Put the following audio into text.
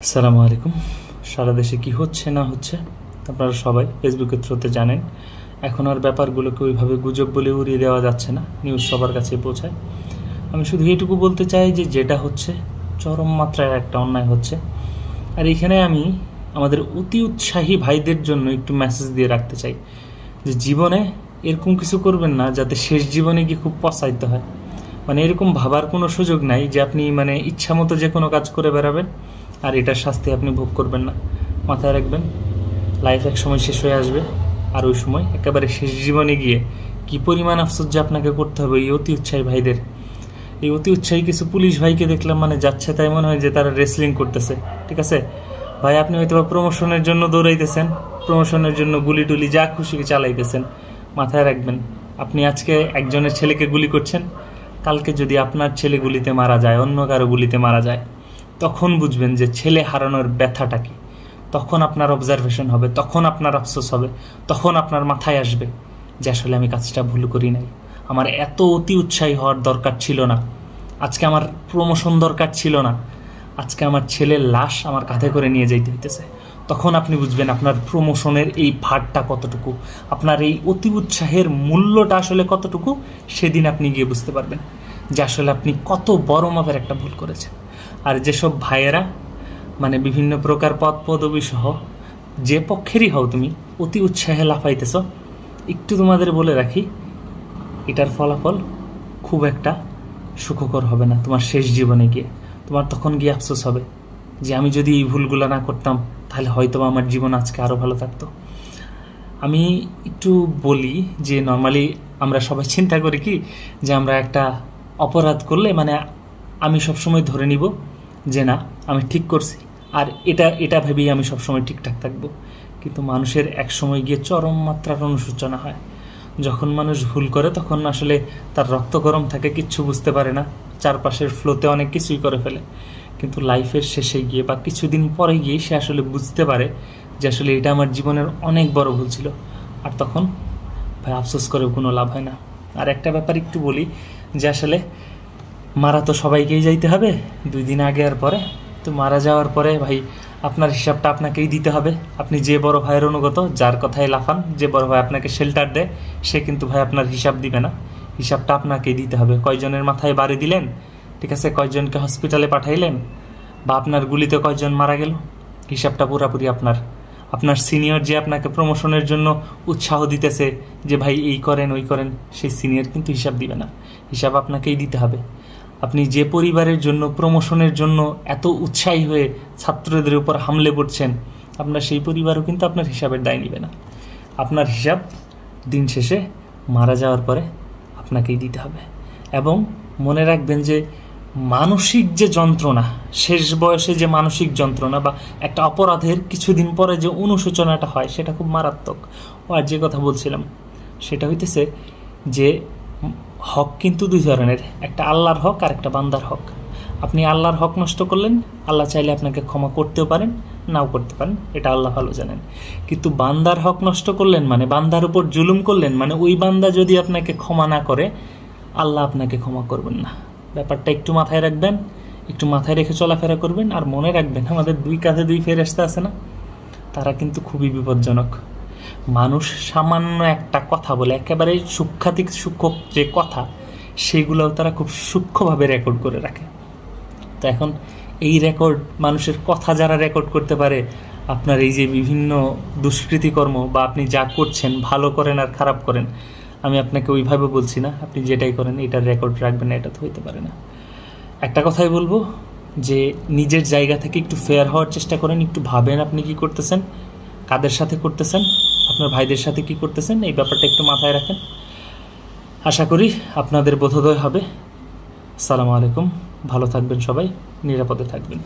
আসসালামু আলাইকুম। সারা দেশে কি হচ্ছে না হচ্ছে আপনারা সবাই ফেসবুকের থ্রুতে জানেন। এখন আর ব্যাপারগুলোকে ওইভাবে গুজব বলে উড়িয়ে দেওয়া যাচ্ছে না, নিউজ সবার কাছে পৌঁছায়। আমি শুধু এইটুকু বলতে চাই যে যেটা হচ্ছে চরম মাত্রায় একটা অন্যায় হচ্ছে। আর এখানে আমি আমাদের অতি উৎসাহী ভাইদের জন্য একটু মেসেজ দিয়ে রাখতে চাই যে জীবনে এরকম কিছু করবেন না যাতে শেষ জীবনে গিয়ে খুব পচাইতে হয়। মানে এরকম ভাবার কোনো সুযোগ নাই যে আপনি ইচ্ছা মতো যে কোনো কাজ করে বেড়াবেন আর এটার শাস্তি আপনি ভোগ করবেন না। মাথায় রাখবেন, লাইফ এক সময় শেষ হয়ে আসবে, আর ওই সময় একেবারে শেষ জীবনে গিয়ে কি পরিমাণ আফসোস যে আপনাকে করতে হবে এই অতি উৎসাহী ভাইদের। এই অতি উৎসাহী কিছু পুলিশ ভাইকে দেখলাম যাচ্ছে তাই মনে হয় যে তারা রেসলিং করতেছে। ঠিক আছে ভাই, আপনি হয়তো প্রমোশনের জন্য দৌড়াইতেছেন, প্রমোশনের জন্য গুলি টুলি যা খুশি চালাইতেছেন। মাথায় রাখবেন, আপনি আজকে একজনের ছেলেকে গুলি করছেন, কালকে যদি আপনার ছেলে গুলিতে মারা যায়, অন্য কারো গুলিতে মারা যায়, তখন বুঝবেন যে ছেলে হারানোর ব্যথাটা কি। তখন আপনার অবজারভেশন হবে, তখন আপনার আফসোস হবে, তখন আপনার মাথায় আসবে যে আসলে আমি কাজটা ভুল করি নাই, আমার এত অতি উৎসাহী হওয়ার দরকার ছিল না, আজকে আমার প্রমোশন দরকার ছিল না, আজকে আমার ছেলের লাশ আমার কাঁধে করে নিয়ে যাইতে হইতেছে। তখন আপনি বুঝবেন আপনার প্রমোশনের এই ভারটা কতটুকু, আপনার এই অতি উৎসাহের মূল্যটা আসলে কতটুকু। সেদিন আপনি গিয়ে বুঝতে পারবেন যে আসলে আপনি কত বড় মাপের একটা ভুল করেছেন। আর যেসব ভাইয়েরা বিভিন্ন প্রকার পদ পদবি সহ যে পক্ষেরই হও তুমি অতি উৎসাহে লাফাইতেছ, একটু তোমাদের বলে রাখি, এটার ফলাফল খুব একটা সুখকর হবে না। তোমার শেষ জীবনে গিয়ে তোমার তখন গিয়ে আফসোস হবে যে আমি যদি এই ভুলগুলো না করতাম তাহলে হয়তো আমার জীবন আজকে আরও ভালো থাকতো। আমি একটু বলি যে নর্মালি আমরা সবাই চিন্তা করি কি যে আমরা একটা অপরাধ করলে আমি সবসময় ধরে নিব যে না আমি ঠিক করছি, আর এটা ভেবেই আমি সবসময় ঠিকঠাক থাকবো। কিন্তু মানুষের এক সময় গিয়ে চরম মাত্রার অনুশোচনা হয়। যখন মানুষ ভুল করে তখন আসলে তার রক্ত গরম থাকে, কিচ্ছু বুঝতে পারে না, চারপাশের ফ্লোতে অনেক কিছুই করে ফেলে। কিন্তু লাইফের শেষে গিয়ে বা কিছুদিন পরে গিয়ে সে আসলে বুঝতে পারে যে আসলে এটা আমার জীবনের অনেক বড় ভুল ছিল, আর তখন ভাই আফসোস করেও কোনো লাভ হয় না। আর একটা ব্যাপার একটু বলি যে আসলে মারা তো সবাইকেই যাইতে হবে 2 দিন আগে আর পরে। তো মারা যাওয়ার পরে ভাই আপনার হিসাবটা আপনাকেই দিতে হবে। আপনি যে বড় ভাইয়ের অনুগত, যার কথায় লাফান, যে বড় ভাই আপনাকে শেল্টার দেয়, সে কিন্তু ভাই আপনার হিসাব দিবে না। হিসাবটা আপনাকেই দিতে হবে। কয়জনের মাথায় বাড়ি দিলেন, ঠিক আছে, কয়জনকে হসপিটালে পাঠাইলেন, বা আপনার গুলিতে কয়জন মারা গেল, হিসাবটা পুরাপুরি আপনার। আপনার সিনিয়র যে আপনাকে প্রমোশনের জন্য উৎসাহ দিতেছে যে ভাই এই করেন ওই করেন, সেই সিনিয়র কিন্তু হিসাব দিবে না, হিসাব আপনাকেই দিতে হবে। আপনি যে পরিবারের জন্য প্রমোশনের জন্য এত উৎসাহী হয়ে ছাত্রদের উপর হামলে পড়ছেন, আপনার সেই পরিবারও কিন্তু আপনার হিসাবের দায় নেবে না। আপনার হিসাব দিন শেষে মারা যাওয়ার পরে আপনাকেই দিতে হবে। এবং মনে রাখবেন যে মানসিক যে যন্ত্রণা, শেষ বয়সে যে মানসিক যন্ত্রণা বা একটা অপরাধের কিছুদিন পরে যে অনুশোচনাটা হয়, সেটা খুব মারাত্মক। আর যে কথা বলছিলাম সেটা হইতেছে যে হক কিন্তু 2 ধরনের, একটা আল্লাহর হক আর একটা বান্দার হক। আপনি আল্লাহর হক নষ্ট করলেন, আল্লাহ চাইলে আপনাকে ক্ষমা করতেও পারেন, নাও করতে পারেন, এটা আল্লাহ ভালো জানেন। কিন্তু বান্দার হক নষ্ট করলেন বান্দার উপর জুলুম করলেন, ওই বান্দা যদি আপনাকে ক্ষমা না করে, আল্লাহ আপনাকে ক্ষমা করবেন না। ব্যাপারটা একটু মাথায় রাখবেন, একটু মাথায় রেখে চলাফেরা করবেন। আর মনে রাখবেন, আমাদের 2 কাঁধে 2 ফেরেশতা আছে না, তারা কিন্তু খুবই বিপজ্জনক। মানুষ সামান্য একটা কথা বলে, একেবারে সূক্ষ্ম যে কথা, সেগুলোও তারা খুব সূক্ষ্মভাবে রেকর্ড করে রাখে। তো এখন এই রেকর্ড, মানুষের কথা যারা রেকর্ড করতে পারে, আপনার এই যে বিভিন্ন দুষ্কৃতিকর্ম বা আপনি যা করছেন, ভালো করেন আর খারাপ করেন, আমি আপনাকে ওইভাবে বলছি না, আপনি যেটাই করেন এটার রেকর্ড রাখবেন না, এটা তো হইতে পারে না। একটা কথাই বলবো যে নিজের জায়গা থেকে একটু ফেয়ার হওয়ার চেষ্টা করেন, একটু ভাবেন আপনি কি করতেছেন, কাদের সাথে করতেছেন, আপনার ভাইদের সাথে কি করতেছেন, এই ব্যাপারটা একটু মাথায় রাখেন। আশা করি আপনাদের বোধোদয় হবে। আসসালামু আলাইকুম, ভালো থাকবেন সবাই, নিরাপদে থাকবেন।